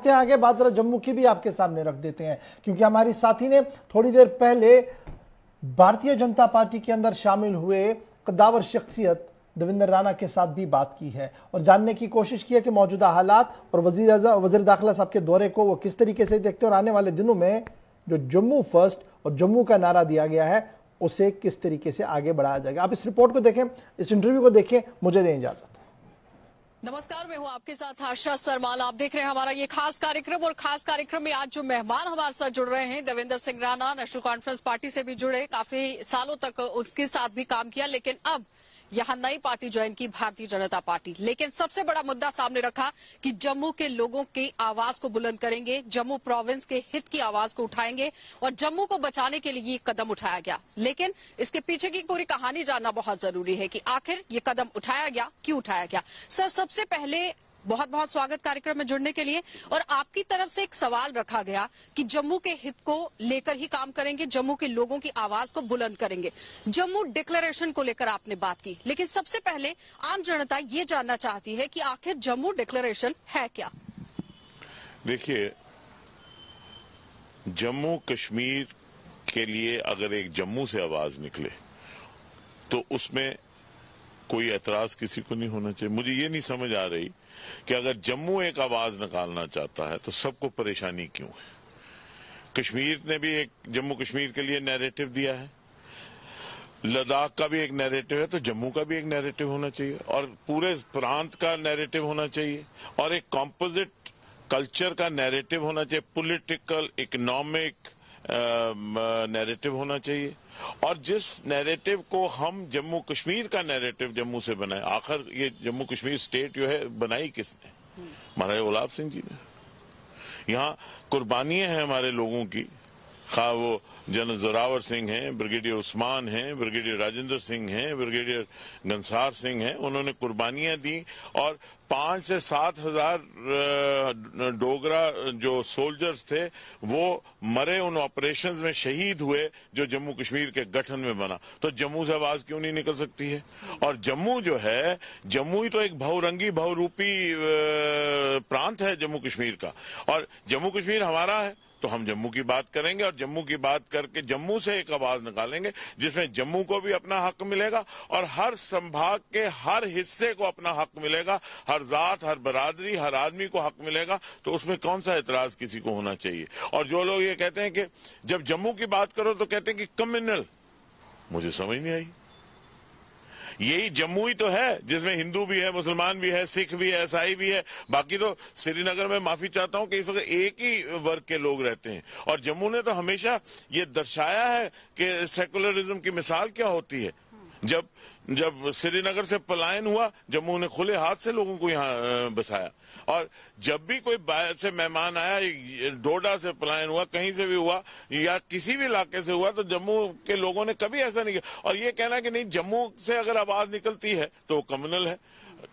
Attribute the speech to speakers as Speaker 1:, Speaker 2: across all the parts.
Speaker 1: आगे बात जरा जम्मू की भी आपके सामने रख देते हैं, क्योंकि हमारी साथी ने थोड़ी देर पहले भारतीय जनता पार्टी के अंदर शामिल हुए कद्दावर शख्सियत देवेंद्र राणा के साथ भी बात की है और जानने की कोशिश की है कि मौजूदा हालात और वजीर दाखिला साहब के दौरे को वो किस तरीके से देखते हैं और आने वाले दिनों में जो जम्मू फर्स्ट और जम्मू का नारा दिया गया है उसे किस तरीके से आगे बढ़ाया जाएगा। आप इस रिपोर्ट को देखें, इस इंटरव्यू को देखें, मुझे दें इजाजत।
Speaker 2: नमस्कार, मैं हूं आपके साथ आशा सरमाल। आप देख रहे हैं हमारा ये खास कार्यक्रम और खास कार्यक्रम में आज जो मेहमान हमारे साथ जुड़ रहे हैं, देवेंद्र सिंह राणा नेशनल कॉन्फ्रेंस पार्टी से भी जुड़े, काफी सालों तक उनके साथ भी काम किया, लेकिन अब यहां नई पार्टी ज्वाइन की, भारतीय जनता पार्टी। लेकिन सबसे बड़ा मुद्दा सामने रखा कि जम्मू के लोगों की आवाज को बुलंद करेंगे, जम्मू प्रोविंस के हित की आवाज को उठाएंगे और जम्मू को बचाने के लिए ये कदम उठाया गया। लेकिन इसके पीछे की पूरी कहानी जानना बहुत जरूरी है कि आखिर ये कदम उठाया गया, क्यों उठाया गया। सर, सबसे पहले बहुत बहुत स्वागत कार्यक्रम में जुड़ने के लिए। और आपकी तरफ से एक सवाल रखा गया कि जम्मू के हित को लेकर ही काम करेंगे, जम्मू के लोगों की आवाज को बुलंद करेंगे। जम्मू डिक्लेरेशन को लेकर आपने बात की, लेकिन सबसे पहले आम जनता ये जानना चाहती है कि आखिर जम्मू डिक्लेरेशन है क्या।
Speaker 3: देखिए, जम्मू कश्मीर के लिए अगर एक जम्मू से आवाज निकले तो उसमें कोई एतराज किसी को नहीं होना चाहिए। मुझे ये नहीं समझ आ रही कि अगर जम्मू एक आवाज निकालना चाहता है तो सबको परेशानी क्यों है। कश्मीर ने भी एक जम्मू कश्मीर के लिए नैरेटिव दिया है, लद्दाख का भी एक नैरेटिव है, तो जम्मू का भी एक नैरेटिव होना चाहिए और पूरे प्रांत का नैरेटिव होना चाहिए और एक कॉम्पोजिट कल्चर का नैरेटिव होना चाहिए, पॉलिटिकल इकोनॉमिक नैरेटिव होना चाहिए। और जिस नैरेटिव को हम जम्मू कश्मीर का नैरेटिव जम्मू से बनाए, आखिर ये जम्मू कश्मीर स्टेट जो है बनाई किसने? महाराजा गुलाब सिंह जी ने। यहाँ कुर्बानियां हैं हमारे लोगों की, खा वो जनरल जोरावर सिंह हैं, ब्रिगेडियर उस्मान हैं, ब्रिगेडियर राजेंद्र सिंह हैं, ब्रिगेडियर गंसार सिंह हैं, उन्होंने कुर्बानियां दी और 5 से 7 हजार डोगरा जो सोल्जर्स थे वो मरे, उन ऑपरेशंस में शहीद हुए जो जम्मू कश्मीर के गठन में बना। तो जम्मू से आवाज क्यों नहीं निकल सकती है? और जम्मू जो है, जम्मू ही तो एक बहुरंगी बहुरूपी प्रांत है जम्मू कश्मीर का, और जम्मू कश्मीर हमारा है तो हम जम्मू की बात करेंगे और जम्मू की बात करके जम्मू से एक आवाज निकालेंगे जिसमें जम्मू को भी अपना हक मिलेगा और हर संभाग के हर हिस्से को अपना हक मिलेगा, हर जात, हर बरादरी, हर आदमी को हक मिलेगा। तो उसमें कौन सा एतराज किसी को होना चाहिए। और जो लोग ये कहते हैं कि जब जम्मू की बात करो तो कहते हैं कि कम्युनल, मुझे समझ नहीं आई। यही जम्मू ही तो है जिसमें हिंदू भी है, मुसलमान भी है, सिख भी है, ईसाई भी है। बाकी तो श्रीनगर में माफी चाहता हूं कि इस वक्त एक ही वर्ग के लोग रहते हैं। और जम्मू ने तो हमेशा ये दर्शाया है कि सेकुलरिज्म की मिसाल क्या होती है। जब श्रीनगर से पलायन हुआ, जम्मू ने खुले हाथ से लोगों को यहाँ बसाया। और जब भी कोई बाहर से मेहमान आया, डोडा से पलायन हुआ, कहीं से भी हुआ या किसी भी इलाके से हुआ, तो जम्मू के लोगों ने कभी ऐसा नहीं किया। और ये कहना कि नहीं जम्मू से अगर आवाज निकलती है तो वो कम्युनल है,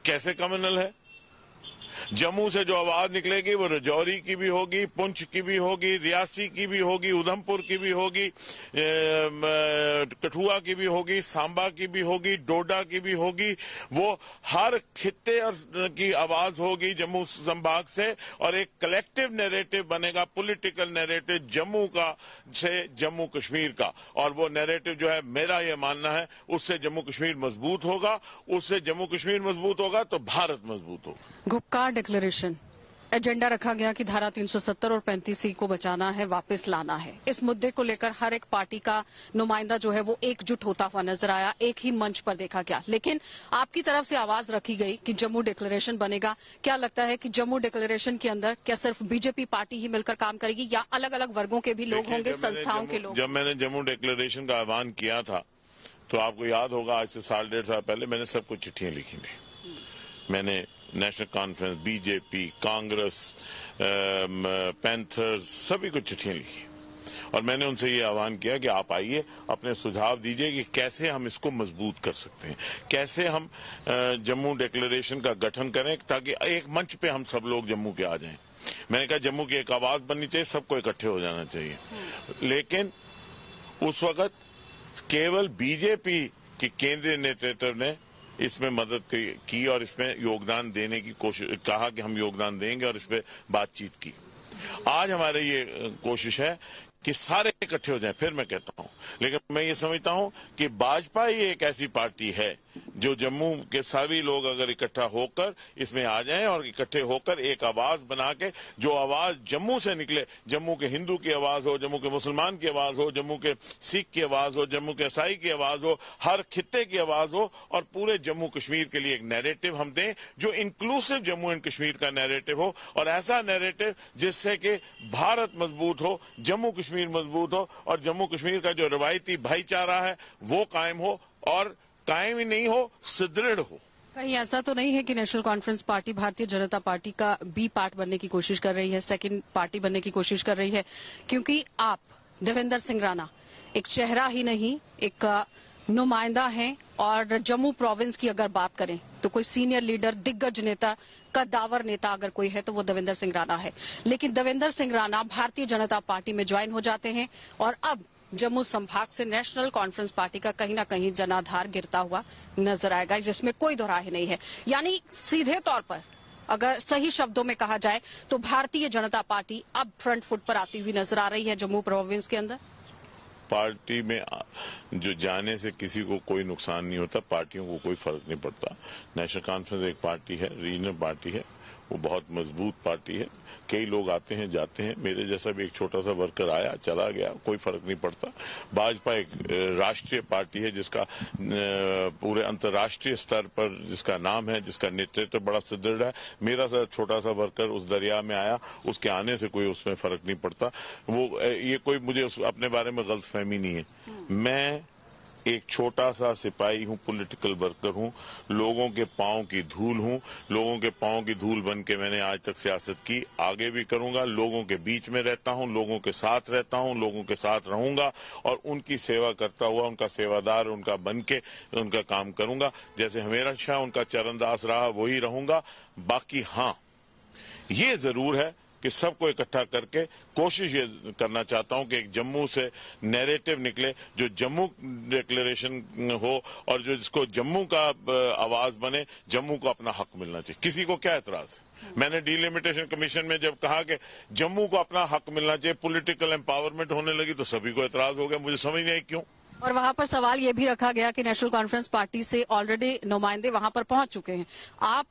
Speaker 3: कैसे कम्युनल है? जम्मू से जो आवाज निकलेगी वो राजौरी की भी होगी, पुंछ की भी होगी, रियासी की भी होगी, उधमपुर की भी होगी, कठुआ की भी होगी, सांबा की भी होगी, डोडा की भी होगी। वो हर खित्ते की आवाज होगी जम्मू संभाग से और एक कलेक्टिव नैरेटिव बनेगा, पॉलिटिकल नैरेटिव जम्मू का से जम्मू कश्मीर का। और वो नैरेटिव जो है, मेरा ये मानना है, उससे जम्मू कश्मीर मजबूत होगा, उससे जम्मू कश्मीर मजबूत होगा तो भारत मजबूत होगा।
Speaker 2: गुपकार डिक्लेरेशन एजेंडा रखा गया कि धारा 370 और 35C को बचाना है, वापस लाना है। इस मुद्दे को लेकर हर एक पार्टी का नुमाइंदा जो है वो एकजुट होता हुआ नजर आया, एक ही मंच पर देखा गया। लेकिन आपकी तरफ से आवाज रखी गई कि जम्मू डिक्लेरेशन बनेगा। क्या लगता है कि जम्मू डिक्लेरेशन के अंदर क्या सिर्फ बीजेपी पार्टी ही मिलकर काम करेगी या अलग अलग वर्गों के भी लोग होंगे, संस्थाओं के लोग?
Speaker 3: जब मैंने जम्मू डिक्लेरेशन का आह्वान किया था तो आपको याद होगा आज से 1.5 साल पहले मैंने सबको चिट्ठियां लिखी थी। मैंने national conference, BJP, Congress, panthers, सभी को चिट्ठियां लिखी और मैंने उनसे ये आह्वान किया कि आप आइए, अपने सुझाव दीजिए कि कैसे हम इसको मजबूत कर सकते हैं, कैसे हम जम्मू डिक्लेरेशन का गठन करें ताकि एक मंच पे हम सब लोग जम्मू के आ जाएं। मैंने कहा जम्मू की एक आवाज बननी चाहिए, सबको इकट्ठे हो जाना चाहिए। लेकिन उस वक्त केवल बीजेपी के केंद्रीय नेतृत्व ने इसमें मदद की और इसमें योगदान देने की कोशिश, कहा कि हम योगदान देंगे और इस पे बातचीत की। आज हमारे ये कोशिश है कि सारे इकट्ठे हो जाएं, फिर मैं कहता हूं, लेकिन मैं ये समझता हूं कि भाजपा ही एक ऐसी पार्टी है जो जम्मू के सभी लोग अगर इकट्ठा होकर इसमें आ जाएं और इकट्ठे होकर एक आवाज बना के, जो आवाज जम्मू से निकले, जम्मू के हिंदू की आवाज हो, जम्मू के मुसलमान की आवाज हो, जम्मू के सिख की आवाज हो, जम्मू के ईसाई की आवाज हो, हर खित्ते की आवाज हो और पूरे जम्मू कश्मीर के लिए एक नैरेटिव हम दें जो इंक्लूसिव जम्मू एंड कश्मीर का नैरेटिव हो, और ऐसा नैरेटिव जिससे कि भारत मजबूत हो, जम्मू कश्मीर मजबूत हो और जम्मू कश्मीर का जो रवायती भाईचारा है वो कायम हो, और कायम ही नहीं हो, सुदृढ़ हो।
Speaker 2: कहीं ऐसा तो नहीं है कि national Conference party Bharatiya Janata party का बी पार्ट बनने की कोशिश कर रही है, सेकंड पार्टी बनने की कोशिश कर रही है? क्योंकि आप देवेंद्र सिंह राणा एक चेहरा ही नहीं, एक नुमाइंदा हैं, और जम्मू प्रोविंस की अगर बात करें तो कोई सीनियर लीडर, दिग्गज नेता, कद्दावर नेता अगर कोई है तो वो देवेंद्र सिंह राणा है। लेकिन देवेंद्र सिंह राणा भारतीय जनता पार्टी में ज्वाइन हो जाते हैं और अब जम्मू संभाग से नेशनल कॉन्फ्रेंस पार्टी का कहीं ना कहीं जनाधार गिरता हुआ नजर आएगा, जिसमें कोई दोराहे नहीं है। यानी सीधे तौर पर अगर सही शब्दों में कहा जाए तो भारतीय जनता पार्टी अब फ्रंट फुट पर आती हुई नजर आ रही है जम्मू प्रोविंस के अंदर।
Speaker 3: पार्टी में जो जाने से किसी को कोई नुकसान नहीं होता, पार्टियों को कोई फर्क नहीं पड़ता। नेशनल कॉन्फ्रेंस एक पार्टी है, रीजनल पार्टी है, वो बहुत मजबूत पार्टी है। कई लोग आते हैं जाते हैं, मेरे जैसा भी एक छोटा सा वर्कर आया चला गया, कोई फर्क नहीं पड़ता। भाजपा एक राष्ट्रीय पार्टी है जिसका पूरे अंतर्राष्ट्रीय स्तर पर जिसका नाम है, जिसका नेतृत्व बड़ा सुदृढ़ है। मेरा सा छोटा सा वर्कर उस दरिया में आया, उसके आने से कोई उसमें फर्क नहीं पड़ता। वो ये कोई मुझे अपने बारे में गलतफहमी नहीं है। मैं एक छोटा सा सिपाही हूँ, पॉलिटिकल वर्कर हूँ, लोगों के पांव की धूल हूँ, लोगों के पांव की धूल बन के मैंने आज तक सियासत की, आगे भी करूंगा। लोगों के बीच में रहता हूँ, लोगों के साथ रहता हूँ, लोगों के साथ रहूंगा और उनकी सेवा करता हुआ, उनका सेवादार उनका बन के उनका काम करूंगा। जैसे हमेशा उनका चरणदास रहा वही रहूंगा। बाकी हाँ, ये जरूर है कि सबको इकट्ठा करके कोशिश ये करना चाहता हूं कि एक जम्मू से नैरेटिव निकले जो जम्मू डिक्लेरेशन हो और जो जिसको जम्मू का आवाज बने। जम्मू को अपना हक मिलना चाहिए। किसी को क्या एतराज है? मैंने डिलिमिटेशन कमीशन में जब कहा कि जम्मू को अपना हक मिलना चाहिए, पॉलिटिकल एम्पावरमेंट होने लगी तो सभी को एतराज हो गया। मुझे समझ नहीं आई क्यों।
Speaker 2: और वहां पर सवाल ये भी रखा गया कि नेशनल कॉन्फ्रेंस पार्टी से ऑलरेडी नुमाइंदे वहां पर पहुंच चुके हैं, आप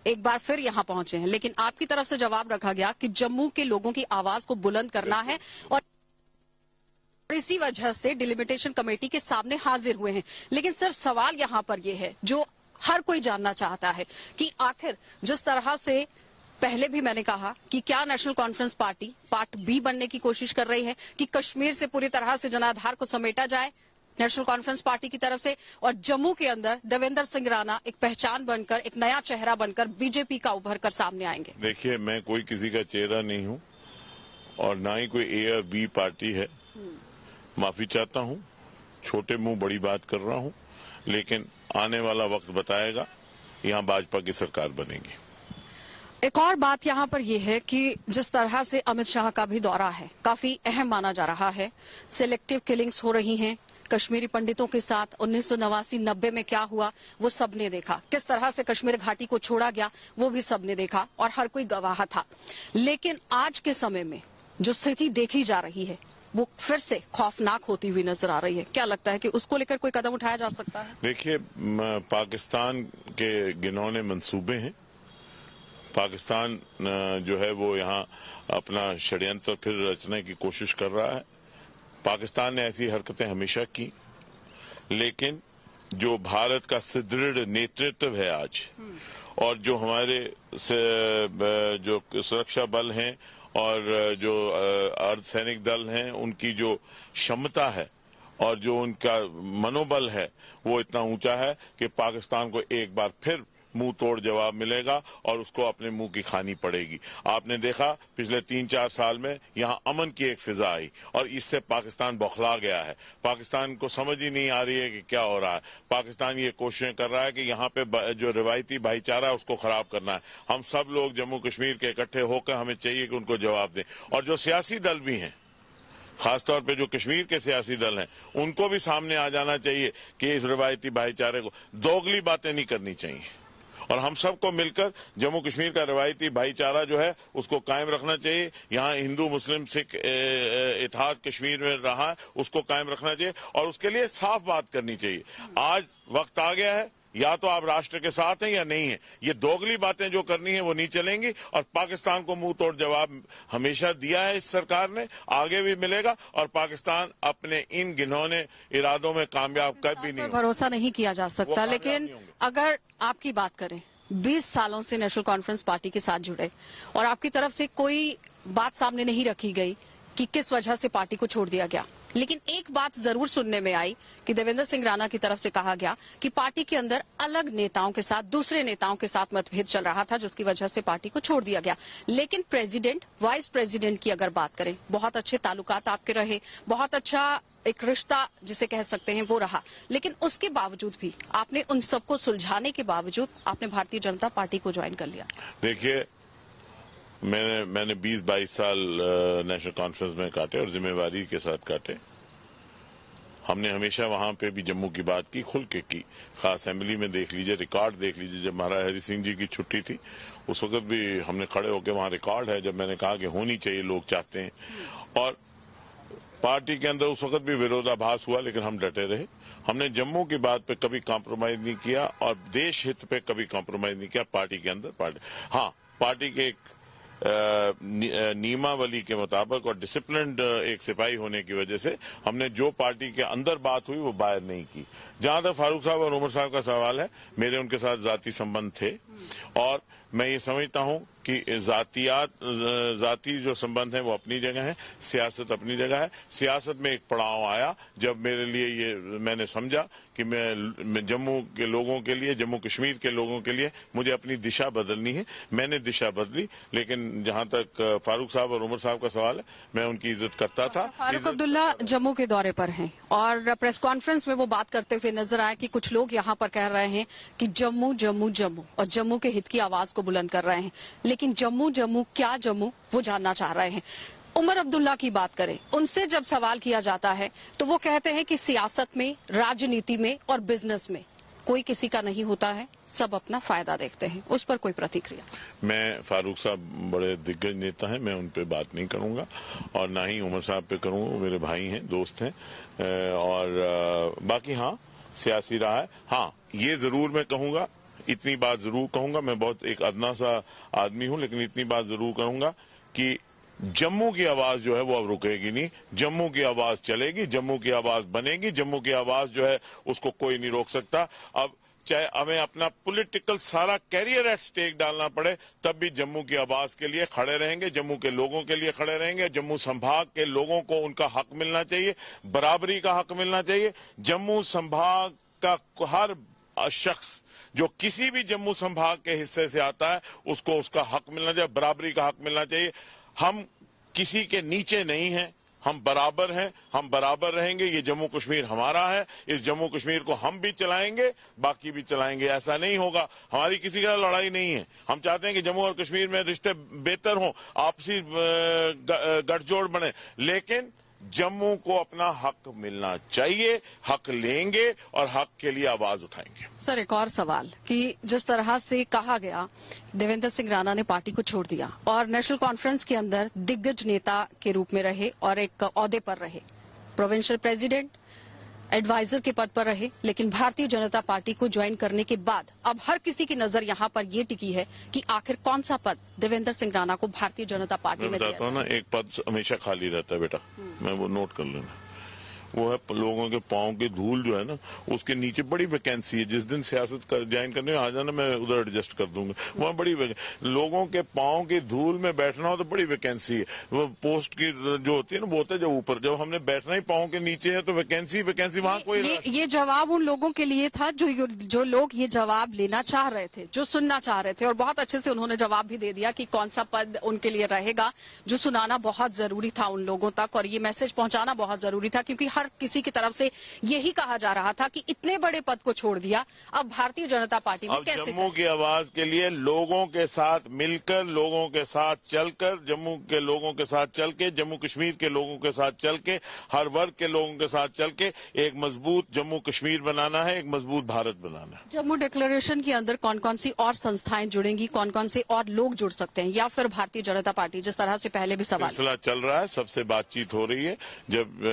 Speaker 2: एक बार फिर यहां पहुंचे हैं, लेकिन आपकी तरफ से जवाब रखा गया कि जम्मू के लोगों की आवाज को बुलंद करना है और इसी वजह से डिलिमिटेशन कमेटी के सामने हाजिर हुए हैं। लेकिन सर, सवाल यहां पर यह है जो हर कोई जानना चाहता है कि आखिर जिस तरह से पहले भी मैंने कहा कि क्या नेशनल कॉन्फ्रेंस पार्टी पार्ट बी बनने की कोशिश कर रही है कि कश्मीर से पूरी तरह से जनाधार को समेटा जाए नेशनल कॉन्फ्रेंस पार्टी की तरफ से, और जम्मू के अंदर देवेंद्र सिंह राणा एक पहचान बनकर, एक नया चेहरा बनकर बीजेपी का उभर कर सामने आएंगे?
Speaker 3: देखिए, मैं कोई किसी का चेहरा नहीं हूं और ना ही कोई ए और बी पार्टी है। माफी चाहता हूं, छोटे मुंह बड़ी बात कर रहा हूं, लेकिन आने वाला वक्त बताएगा यहां भाजपा की सरकार बनेगी।
Speaker 2: एक और बात यहाँ पर यह है कि जिस तरह से अमित शाह का भी दौरा है काफी अहम माना जा रहा है। सिलेक्टिव किलिंग्स हो रही हैं कश्मीरी पंडितों के साथ। 1989-90 में क्या हुआ वो सबने देखा, किस तरह से कश्मीर घाटी को छोड़ा गया वो भी सबने देखा और हर कोई गवाह था। लेकिन आज के समय में जो स्थिति देखी जा रही है वो फिर से खौफनाक होती हुई नजर आ रही है। क्या लगता है कि उसको लेकर कोई कदम उठाया जा सकता है?
Speaker 3: देखिए, पाकिस्तान के गिनौने मंसूबे हैं। पाकिस्तान जो है वो यहाँ अपना षड्यंत्र फिर रचने की कोशिश कर रहा है। पाकिस्तान ने ऐसी हरकतें हमेशा की, लेकिन जो भारत का सुदृढ़ नेतृत्व है आज और जो हमारे जो सुरक्षा बल हैं और जो अर्धसैनिक दल हैं, उनकी जो क्षमता है और जो उनका मनोबल है वो इतना ऊंचा है कि पाकिस्तान को एक बार फिर मुंह तोड़ जवाब मिलेगा और उसको अपने मुंह की खानी पड़ेगी। आपने देखा पिछले 3-4 साल में यहाँ अमन की एक फिजा आई और इससे पाकिस्तान बौखला गया है। पाकिस्तान को समझ ही नहीं आ रही है कि क्या हो रहा है। पाकिस्तान ये कोशिशें कर रहा है कि यहाँ पे जो रिवायती भाईचारा है उसको खराब करना है। हम सब लोग जम्मू कश्मीर के इकट्ठे होकर हमें चाहिए कि उनको जवाब दें। और जो सियासी दल भी हैं, खासतौर पे जो कश्मीर के सियासी दल हैं उनको भी सामने आ जाना चाहिए कि इस रवायती भाईचारे को दोगली बातें नहीं करनी चाहिए और हम सबको मिलकर जम्मू कश्मीर का रवायती भाईचारा जो है उसको कायम रखना चाहिए। यहाँ हिंदू मुस्लिम सिख इत्तेहाद कश्मीर में रहा है उसको कायम रखना चाहिए और उसके लिए साफ बात करनी चाहिए। आज वक्त आ गया है, या तो आप राष्ट्र के साथ हैं या नहीं है। ये दोगली बातें जो करनी है वो नहीं चलेंगी और पाकिस्तान को मुंह तोड़ जवाब हमेशा दिया है इस सरकार ने, आगे भी मिलेगा और पाकिस्तान अपने इन घिनौने इरादों में कामयाब कभी नहीं होगा।
Speaker 2: भरोसा नहीं किया जा सकता, लेकिन अगर आपकी बात करें 20 सालों से नेशनल कॉन्फ्रेंस पार्टी के साथ जुड़े और आपकी तरफ से कोई बात सामने नहीं रखी गई कि किस वजह से पार्टी को छोड़ दिया गया, लेकिन एक बात जरूर सुनने में आई कि देवेंद्र सिंह राणा की तरफ से कहा गया कि पार्टी के अंदर अलग नेताओं के साथ, दूसरे नेताओं के साथ मतभेद चल रहा था जिसकी वजह से पार्टी को छोड़ दिया गया। लेकिन प्रेसिडेंट, वाइस प्रेसिडेंट की अगर बात करें, बहुत अच्छे ताल्लुकात आपके रहे, बहुत अच्छा एक रिश्ता जिसे कह सकते हैं वो रहा, लेकिन उसके बावजूद भी आपने उन सबको सुलझाने के बावजूद आपने भारतीय जनता पार्टी को ज्वाइन कर लिया।
Speaker 3: देखिए, मैंने 20-22 साल नेशनल कॉन्फ्रेंस में काटे और जिम्मेवारी के साथ काटे। हमने हमेशा वहां पे भी जम्मू की बात की, खुल के की। खास असेंबली में देख लीजिए, रिकॉर्ड देख लीजिए, जब महाराज हरि सिंह जी की छुट्टी थी उस वक्त भी हमने खड़े होकर, वहां रिकॉर्ड है, जब मैंने कहा कि होनी चाहिए, लोग चाहते हैं। और पार्टी के अंदर उस वक्त भी विरोधाभास हुआ, लेकिन हम डटे रहे। हमने जम्मू की बात पे कभी कॉम्प्रोमाइज नहीं किया और देश हित पे कभी कॉम्प्रोमाइज नहीं किया पार्टी के अंदर। पार्टी के एक नियमावली के मुताबिक और डिसिप्लिन्ड एक सिपाही होने की वजह से हमने जो पार्टी के अंदर बात हुई वो बाहर नहीं की। जहां तक फारूक साहब और उमर साहब का सवाल है, मेरे उनके साथ जाती संबंध थे और मैं ये समझता हूं कि जाती जो संबंध है वो अपनी जगह है, सियासत अपनी जगह है। सियासत में एक पड़ाव आया जब मेरे लिए ये मैंने समझा कि मैं जम्मू के लोगों के लिए, जम्मू कश्मीर के लोगों के लिए मुझे अपनी दिशा बदलनी है। मैंने दिशा बदली, लेकिन जहां तक फारूक साहब और उमर साहब का सवाल है, मैं उनकी इज्जत करता था।
Speaker 2: फारूक अब्दुल्ला जम्मू के दौरे पर हैं और प्रेस कॉन्फ्रेंस में वो बात करते हुए नजर आए कि कुछ लोग यहाँ पर कह रहे हैं कि जम्मू जम्मू जम्मू और जम्मू के हित की आवाज को बुलंद कर रहे हैं, लेकिन जम्मू जम्मू क्या जम्मू वो जानना चाह रहे हैं। उमर अब्दुल्ला की बात करें, उनसे जब सवाल किया जाता है तो वो कहते हैं कि सियासत में, राजनीति में और बिजनेस में कोई किसी का नहीं होता है, सब अपना फायदा देखते हैं। उस पर कोई प्रतिक्रिया?
Speaker 3: मैं, फारूक साहब बड़े दिग्गज नेता हैं, मैं उन पे बात नहीं करूंगा और ना ही उमर साहब पे करूंगा। मेरे भाई हैं, दोस्त हैं और बाकी हाँ सियासी रहा है। हाँ, ये जरूर मैं कहूंगा, इतनी बात जरूर कहूंगा, मैं बहुत एक अदना सा आदमी हूं, लेकिन इतनी बात जरूर कहूंगा कि जम्मू की आवाज जो है वो अब रुकेगी नहीं। जम्मू की आवाज चलेगी, जम्मू की आवाज बनेगी, जम्मू की आवाज जो है उसको कोई नहीं रोक सकता। अब चाहे हमें अपना पॉलिटिकल सारा कैरियर एट स्टेक डालना पड़े, तब भी जम्मू की आवाज के लिए खड़े रहेंगे, जम्मू के लोगों के लिए खड़े रहेंगे। जम्मू संभाग के लोगों को उनका हक मिलना चाहिए, बराबरी का हक मिलना चाहिए। जम्मू संभाग का हर शख्स जो किसी भी जम्मू संभाग के हिस्से से आता है उसको उसका हक मिलना चाहिए, बराबरी का हक मिलना चाहिए। हम किसी के नीचे नहीं हैं, हम बराबर हैं, हम बराबर रहेंगे। ये जम्मू कश्मीर हमारा है, इस जम्मू कश्मीर को हम भी चलाएंगे, बाकी भी चलाएंगे। ऐसा नहीं होगा, हमारी किसी का लड़ाई नहीं है। हम चाहते हैं कि जम्मू और कश्मीर में रिश्ते बेहतर हों, आपसी गठजोड़ बने, लेकिन जम्मू को अपना हक मिलना चाहिए। हक लेंगे और हक के लिए आवाज उठाएंगे।
Speaker 2: सर, एक और सवाल कि जिस तरह से कहा गया देवेंद्र सिंह राणा ने पार्टी को छोड़ दिया और नेशनल कॉन्फ्रेंस के अंदर दिग्गज नेता के रूप में रहे और एक ओहदे पर रहे, प्रोविंशियल प्रेसिडेंट, एडवाइजर के पद पर रहे, लेकिन भारतीय जनता पार्टी को ज्वाइन करने के बाद अब हर किसी की नजर यहाँ पर ये टिकी है कि आखिर कौन सा पद देवेंद्र सिंह राणा को भारतीय जनता पार्टी में दिया जाए।
Speaker 3: ना, एक पद हमेशा खाली रहता है बेटा, मैं वो नोट कर लेना, वो है लोगों के पाँव की धूल जो है ना, उसके नीचे बड़ी वैकेंसी है। जिस दिन सियासत ज्वाइन करने आ जाना, मैं उधर एडजस्ट कर दूंगा। वहाँ बड़ी लोगों के पाँव की धूल में बैठना हो तो बड़ी वैकेंसी है। वो पोस्ट की जो होती है ना, वो होता है जब ऊपर, जब हमने बैठना ही पाँव के नीचे है तो वैकेंसी वहाँ कोई
Speaker 2: ये जवाब उन लोगों के लिए था जो लोग ये जवाब लेना चाह रहे थे, जो सुनना चाह रहे थे, और बहुत अच्छे से उन्होंने जवाब भी दे दिया कि कौन सा पद उनके लिए रहेगा, जो सुनाना बहुत जरूरी था उन लोगों तक और ये मैसेज पहुंचाना बहुत जरूरी था, क्योंकि हर किसी की तरफ से यही कहा जा रहा था कि इतने बड़े पद को छोड़ दिया, अब भारतीय जनता पार्टी में
Speaker 3: अब
Speaker 2: कैसे
Speaker 3: जम्मू की आवाज के लिए लोगों के साथ मिलकर, लोगों के साथ चलकर, जम्मू के लोगों के साथ चल के, जम्मू कश्मीर के लोगों के साथ चल के, हर वर्ग के लोगों के साथ चल के एक मजबूत जम्मू कश्मीर बनाना है, एक मजबूत भारत बनाना है।
Speaker 2: जम्मू डिक्लेरेशन के अंदर कौन कौन सी और संस्थाएं जुड़ेंगी, कौन कौन से और लोग जुड़ सकते हैं, या फिर भारतीय जनता पार्टी, जिस तरह से पहले भी सवाल
Speaker 3: सिलसिला चल रहा है, सबसे बातचीत हो रही है। जब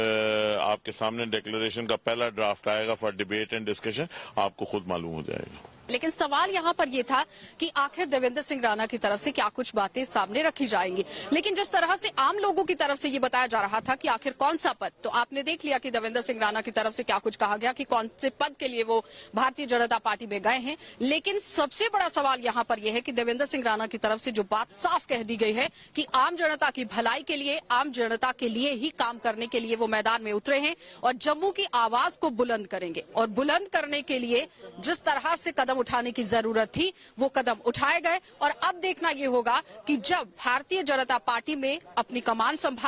Speaker 3: आपके सामने डिक्लेरेशन का पहला ड्राफ्ट आएगा फॉर डिबेट एंड डिस्कशन, आपको खुद मालूम हो जाएगा।
Speaker 2: लेकिन सवाल यहाँ पर यह था कि आखिर देवेंद्र सिंह राणा की तरफ से क्या कुछ बातें सामने रखी जाएंगी। लेकिन जिस तरह से आम लोगों की तरफ से ये बताया जा रहा था कि आखिर कौन सा पद, तो आपने देख लिया कि देवेंद्र सिंह राणा की तरफ से क्या कुछ कहा गया कि कौन से पद के लिए वो भारतीय जनता पार्टी में गए हैं। लेकिन सबसे बड़ा सवाल यहाँ पर यह है कि देवेंद्र सिंह राणा की तरफ से जो बात साफ कह दी गई है कि आम जनता की भलाई के लिए, आम जनता के लिए ही काम करने के लिए वो मैदान में उतरे हैं और जम्मू की आवाज को बुलंद करेंगे। और बुलंद करने के लिए जिस तरह से कदम उठाने की जरूरत थी वो कदम उठाए गए। और अब देखना यह होगा कि जब भारतीय जनता पार्टी में अपनी कमान संभाल